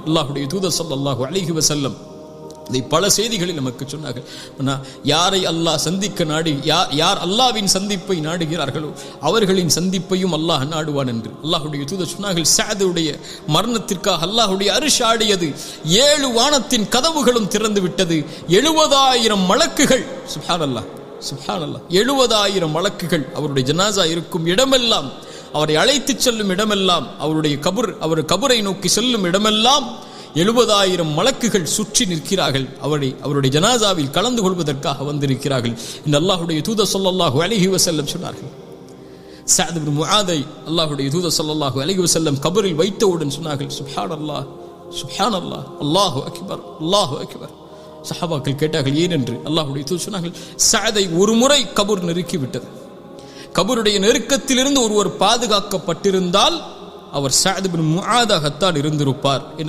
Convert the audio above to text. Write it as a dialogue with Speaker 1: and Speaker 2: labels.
Speaker 1: அல்லாஹ்வுடைய தூதர் ஸல்லல்லாஹு அலைஹி வஸல்லம் இதை பல செய்திகளில் நமக்கு சொன்னார்கள். யாரை அல்லாஹ் சந்திக்க நாடி யார் அல்லாஹ்வின் சந்திப்பை நாடுகிறார்களோ அவர்களின் சந்திப்பையும் அல்லாஹ் நாடுவான் என்று அல்லாஹ்வுடைய தூதர் சொன்னார்கள். சஅதுடைய மரணத்திற்காக அல்லாஹ்வுடைய அர்ஷ் ஆடியது, 7 வானத்தின் கதவுகளும் திறந்து விட்டது, 70,000 மலக்குகள், சுப்ஹானல்லாஹ் சுப்ஹானல்லாஹ், 70,000 மலக்குகள் அவருடைய ஜனாஸா இருக்கும் இடமெல்லாம், அவரை அழைத்துச் செல்லும் இடமெல்லாம், அவர் கபரை நோக்கி செல்லும் இடமெல்லாம் 70,000 மலக்குகள் சுற்றி நிற்கிறார்கள். அவருடைய ஜனாசாவில் கலந்து கொள்வதற்காக வந்திருக்கிறார்கள். இந்த அல்லாஹ்வுடைய தூதர் ஸல்லல்லாஹு அலைஹி வஸல்லம் சொன்னார்கள். சஅத் இப்னு முஆதை அல்லாஹ்வுடைய தூதர் ஸல்லல்லாஹு அலைஹி வஸல்லம் கபரில் வைத்தவுடன் சொன்னார்கள், சுப்ஹானல்லாஹ் சுப்ஹானல்லாஹ், அல்லாஹு அக்பர் அல்லாஹு அக்பர். சஹாபாக்கள் கேட்டார்கள் ஏன் என்று. அல்லாஹ்வுடைய தூதர் சொன்னார்கள், சஅதை ஒரு முறை கபர் நெருக்கிவிட்டது. கபருடைய நெருக்கத்திலிருந்து ஒருவர் பாதுகாக்கப்பட்டிருந்தால் அவர் சஅத் இப்னு முஆதாகத்தான் இருந்திருப்பார்.